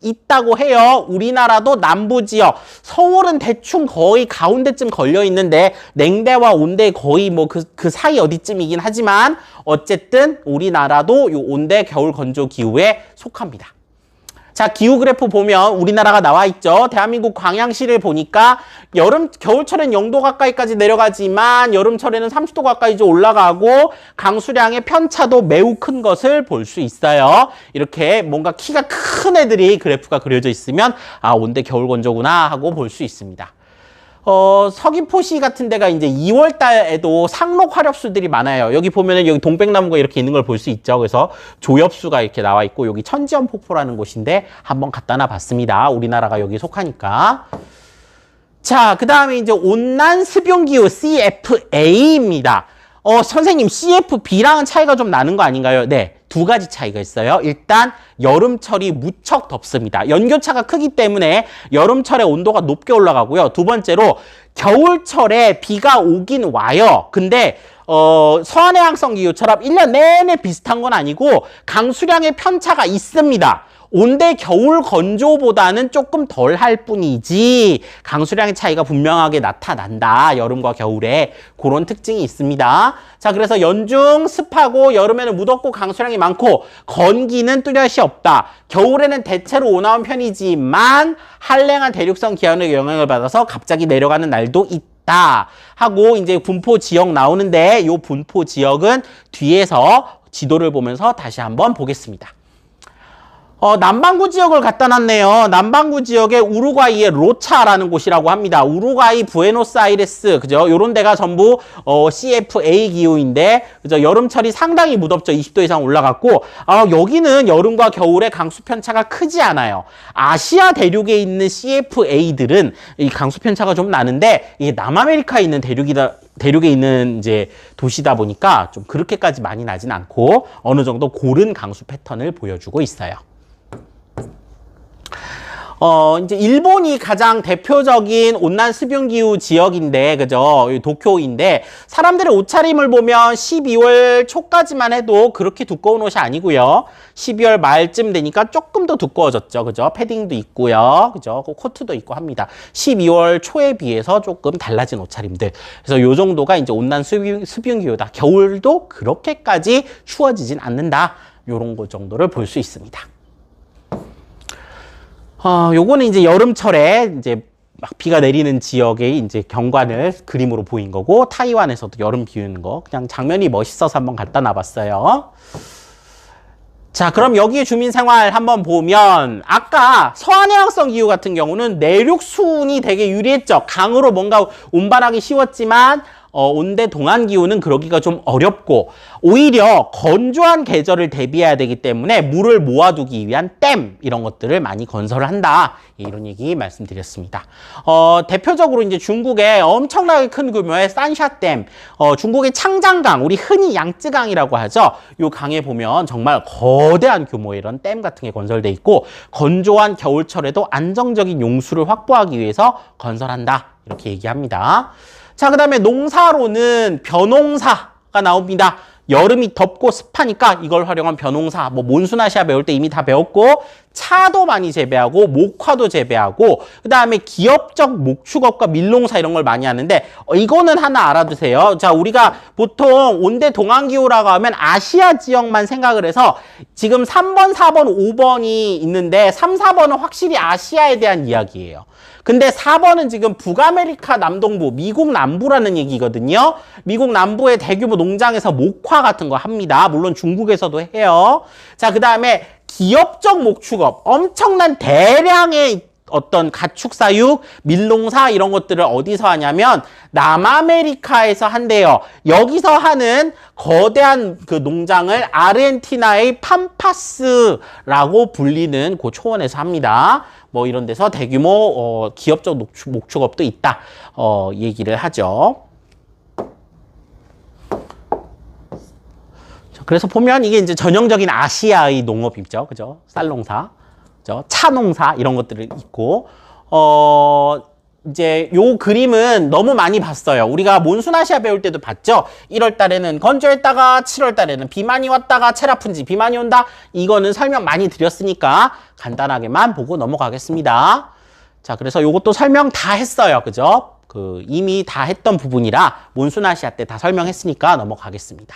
[SPEAKER 1] 있다고 해요. 우리나라도 남부 지역, 서울은 대충 거의 가운데쯤 걸려 있는데 냉대와 온대 거의 뭐 그 사이 어디쯤이긴 하지만 어쨌든 우리나라도 요 온대 겨울 건조 기후에 속합니다. 자, 기후 그래프 보면 우리나라가 나와 있죠. 대한민국 광양시를 보니까 겨울철엔 0도 가까이까지 내려가지만 여름철에는 30도 가까이 좀 올라가고 강수량의 편차도 매우 큰 것을 볼 수 있어요. 이렇게 뭔가 키가 큰 애들이 그래프가 그려져 있으면 온대 겨울 건조구나 하고 볼 수 있습니다. 서귀포시 같은 데가 이제 2월 달에도 상록 화렵수들이 많아요. 여기 보면은 여기 동백나무가 이렇게 있는 걸 볼 수 있죠. 그래서 조엽수가 이렇게 나와 있고, 여기 천지연 폭포라는 곳인데 한번 갖다 놔 봤습니다. 우리나라가 여기 속하니까. 자, 그 다음에 이제 온난 습용기후 CFA입니다. 선생님, CFB랑은 차이가 좀 나는 거 아닌가요? 네. 두 가지 차이가 있어요. 일단 여름철이 무척 덥습니다. 연교차가 크기 때문에 여름철에 온도가 높게 올라가고요. 두 번째로 겨울철에 비가 오긴 와요. 근데 서한해양성 기후처럼 1년 내내 비슷한 건 아니고 강수량의 편차가 있습니다. 온대 겨울 건조보다는 조금 덜 할 뿐이지 강수량의 차이가 분명하게 나타난다. 여름과 겨울에 그런 특징이 있습니다. 자, 그래서 연중 습하고 여름에는 무덥고 강수량이 많고 건기는 뚜렷이 없다. 겨울에는 대체로 온화한 편이지만 한랭한 대륙성 기온의 영향을 받아서 갑자기 내려가는 날도 있다. 하고 이제 분포 지역 나오는데 이 분포 지역은 뒤에서 지도를 보면서 다시 한번 보겠습니다. 남반구 지역을 갖다 놨네요. 남반구 지역에 우루과이의 로차라는 곳이라고 합니다. 우루과이, 부에노스아이레스, 그죠? 요런 데가 전부, CFA 기후인데, 그죠? 여름철이 상당히 무덥죠. 20도 이상 올라갔고, 여기는 여름과 겨울에 강수 편차가 크지 않아요. 아시아 대륙에 있는 CFA들은 이 강수 편차가 좀 나는데, 이게 남아메리카에 있는 대륙에 있는 이제 도시다 보니까 좀 그렇게까지 많이 나진 않고, 어느 정도 고른 강수 패턴을 보여주고 있어요. 이제 일본이 가장 대표적인 온난 습용기후 지역인데, 그죠? 도쿄인데, 사람들의 옷차림을 보면 12월 초까지만 해도 그렇게 두꺼운 옷이 아니고요. 12월 말쯤 되니까 조금 더 두꺼워졌죠. 그죠? 패딩도 있고요. 그죠? 코트도 있고 합니다. 12월 초에 비해서 조금 달라진 옷차림들. 그래서 요 정도가 이제 온난 습용기후다. 겨울도 그렇게까지 추워지진 않는다. 요런 것 정도를 볼 수 있습니다. 요거는 이제 여름철에 이제 막 비가 내리는 지역의 이제 경관을 그림으로 보인 거고, 타이완에서도 여름 비 오는 거, 그냥 장면이 멋있어서 한번 갖다 놔봤어요. 자, 그럼 여기 주민생활 한번 보면 아까 서한해양성 기후 같은 경우는 내륙 수온이 되게 유리했죠. 강으로 뭔가 운반하기 쉬웠지만 온대 동안 기후는 그러기가 좀 어렵고 오히려 건조한 계절을 대비해야 되기 때문에 물을 모아두기 위한 댐 이런 것들을 많이 건설을 한다. 이런 얘기 말씀드렸습니다. 대표적으로 이제 중국의 엄청나게 큰 규모의 산샤댐, 중국의 창장강, 우리 흔히 양쯔강이라고 하죠. 이 강에 보면 정말 거대한 규모의 이런 댐 같은 게 건설돼 있고 건조한 겨울철에도 안정적인 용수를 확보하기 위해서 건설한다. 이렇게 얘기합니다. 자, 그 다음에 농사로는 벼농사가 나옵니다. 여름이 덥고 습하니까 이걸 활용한 벼농사, 뭐 몬수나시아 배울 때 이미 다 배웠고 차도 많이 재배하고 목화도 재배하고 그 다음에 기업적 목축업과 밀농사 이런 걸 많이 하는데 이거는 하나 알아두세요. 자, 우리가 보통 온대 동안기후라고 하면 아시아 지역만 생각을 해서 지금 3번, 4번, 5번이 있는데 3, 4번은 확실히 아시아에 대한 이야기예요. 근데 4번은 지금 북아메리카 남동부, 미국 남부라는 얘기거든요. 미국 남부의 대규모 농장에서 목화 같은 거 합니다. 물론 중국에서도 해요. 자, 그 다음에 기업적 목축업, 엄청난 대량의 어떤 가축사육, 밀농사 이런 것들을 어디서 하냐면 남아메리카에서 한대요. 여기서 하는 거대한 그 농장을 아르헨티나의 팜파스라고 불리는 그 초원에서 합니다. 뭐 이런 데서 대규모 기업적 목축업도 있다. 얘기를 하죠. 그래서 보면 이게 이제 전형적인 아시아의 농업이죠. 그죠? 쌀농사, 그죠? 차농사 이런 것들이 있고 이제 요 그림은 너무 많이 봤어요. 우리가 몬수나시아 배울 때도 봤죠. 1월 달에는 건조했다가 7월 달에는 비만이 왔다가 체라푼지 비만이 온다. 이거는 설명 많이 드렸으니까 간단하게만 보고 넘어가겠습니다. 자, 그래서 요것도 설명 다 했어요. 그죠? 이미 다 했던 부분이라 몬수나시아 때 다 설명했으니까 넘어가겠습니다.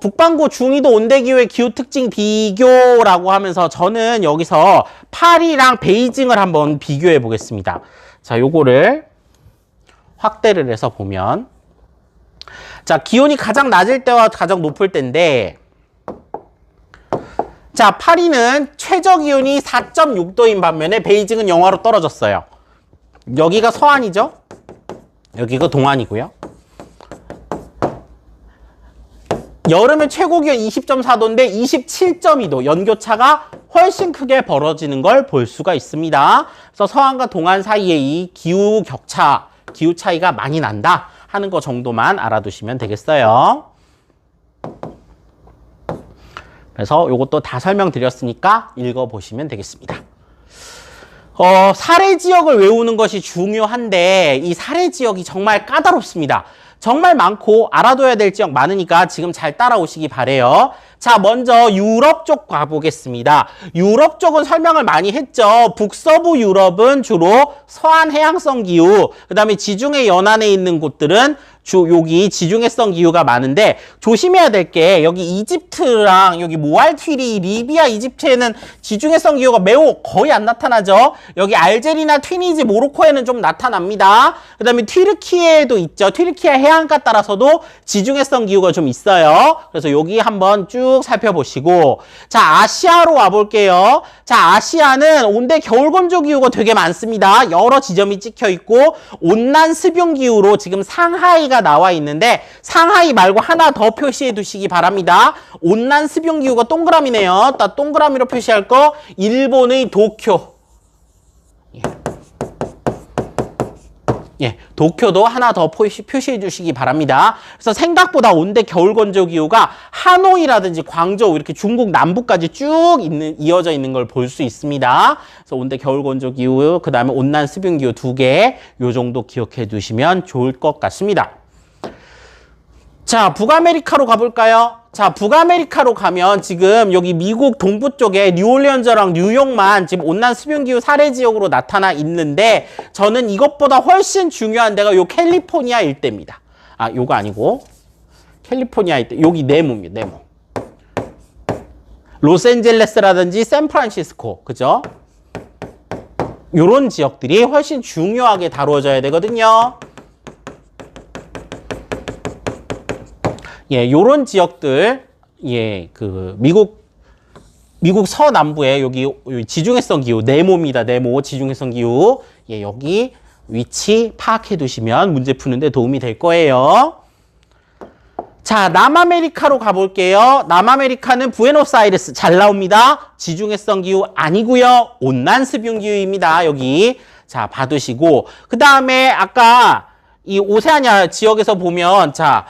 [SPEAKER 1] 북반구 중위도 온대기후의 기후 특징 비교라고 하면서 저는 여기서 파리랑 베이징을 한번 비교해 보겠습니다. 자, 요거를 확대를 해서 보면 자, 기온이 가장 낮을 때와 가장 높을 때인데 자, 파리는 최저 기온이 4.6도인 반면에 베이징은 영하로 떨어졌어요. 여기가 서안이죠? 여기가 동안이고요. 여름에 최고 기온 20.4도인데 27.2도 연교차가 훨씬 크게 벌어지는 걸 볼 수가 있습니다. 그래서 서안과 동안 사이에 이 기후 격차, 기후 차이가 많이 난다 하는 거 정도만 알아두시면 되겠어요. 그래서 이것도 다 설명드렸으니까 읽어보시면 되겠습니다. 사례 지역을 외우는 것이 중요한데 이 사례 지역이 정말 까다롭습니다. 정말 많고 알아둬야 될 지역 많으니까 지금 잘 따라오시기 바래요. 자, 먼저 유럽 쪽 가보겠습니다. 유럽 쪽은 설명을 많이 했죠. 북서부 유럽은 주로 서한 해양성 기후, 그 다음에 지중해 연안에 있는 곳들은 여기 지중해성 기후가 많은데 조심해야 될 게 여기 이집트랑 여기 모알튀리, 리비아, 이집트에는 지중해성 기후가 매우 거의 안 나타나죠. 여기 알제리나 튀니지, 모로코에는 좀 나타납니다. 그 다음에 튀르키예에도 있죠. 튀르키예 해안가 따라서도 지중해성 기후가 좀 있어요. 그래서 여기 한번 쭉 살펴보시고 자, 아시아로 와볼게요. 자, 아시아는 온대 겨울 건조 기후가 되게 많습니다. 여러 지점이 찍혀 있고 온난 습용 기후로 지금 상하이가 나와 있는데 상하이 말고 하나 더 표시해 두시기 바랍니다. 온난 습용 기후가 동그라미네요. 딱 동그라미로 표시할 거 일본의 도쿄. 예, 도쿄도 하나 더 표시해 주시기 바랍니다. 그래서 생각보다 온대 겨울 건조 기후가 하노이라든지 광저우 이렇게 중국 남부까지 쭉 이어져 있는 걸 볼 수 있습니다. 그래서 온대 겨울 건조 기후, 그 다음에 온난 습용 기후 2개, 요 정도 기억해 두시면 좋을 것 같습니다. 자, 북아메리카로 가볼까요? 자, 북아메리카로 가면 지금 여기 미국 동부 쪽에 뉴올리언즈랑 뉴욕만 지금 온난 습용기후 사례 지역으로 나타나 있는데 저는 이것보다 훨씬 중요한 데가 요 캘리포니아 일대입니다. 아, 요거 아니고 캘리포니아 일대, 여기 네모입니다. 네모. 로스앤젤레스라든지 샌프란시스코, 그죠? 요런 지역들이 훨씬 중요하게 다루어져야 되거든요. 예, 요런 지역들, 예, 미국 미국 서남부에 여기 지중해성 기후, 네모입니다. 네모, 지중해성 기후. 예, 여기 위치 파악해 두시면 문제 푸는데 도움이 될 거예요. 자, 남아메리카로 가볼게요. 남아메리카는 부에노스아이레스 잘 나옵니다. 지중해성 기후 아니고요. 온난습용 기후입니다. 여기. 자, 봐두시고. 그 다음에 아까 이 오세아니아 지역에서 보면, 자,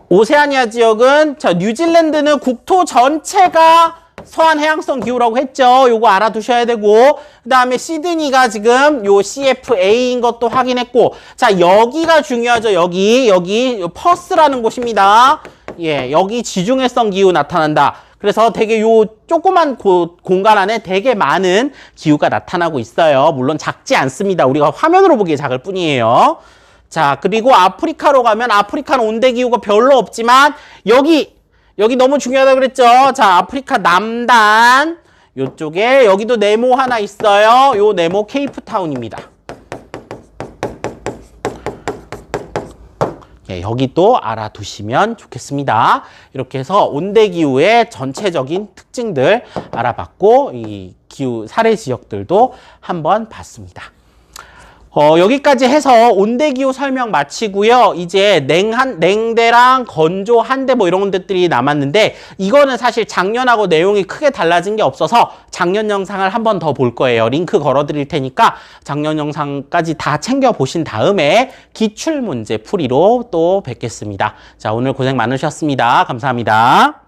[SPEAKER 1] 오세아니아 지역은, 자, 뉴질랜드는 국토 전체가 서한 해양성 기후라고 했죠. 요거 알아두셔야 되고, 그 다음에 시드니가 지금 요 CFA인 것도 확인했고, 자, 여기가 중요하죠. 여기 퍼스라는 곳입니다. 예, 여기 지중해성 기후 나타난다. 그래서 되게 요 조그만 공간 안에 되게 많은 기후가 나타나고 있어요. 물론 작지 않습니다. 우리가 화면으로 보기에 작을 뿐이에요. 자, 그리고 아프리카로 가면 아프리카는 온대 기후가 별로 없지만 여기 너무 중요하다 그랬죠. 자, 아프리카 남단 요쪽에 여기도 네모 하나 있어요. 요 네모 케이프타운입니다. 예, 여기 또 알아두시면 좋겠습니다. 이렇게 해서 온대기후의 전체적인 특징들 알아봤고 이 기후 사례 지역들도 한번 봤습니다. 여기까지 해서 온대기후 설명 마치고요. 이제 냉대랑 건조 한대 뭐 이런 것들이 남았는데 이거는 사실 작년하고 내용이 크게 달라진 게 없어서 작년 영상을 한 번 더 볼 거예요. 링크 걸어 드릴 테니까 작년 영상까지 다 챙겨 보신 다음에 기출문제 풀이로 또 뵙겠습니다. 자, 오늘 고생 많으셨습니다. 감사합니다.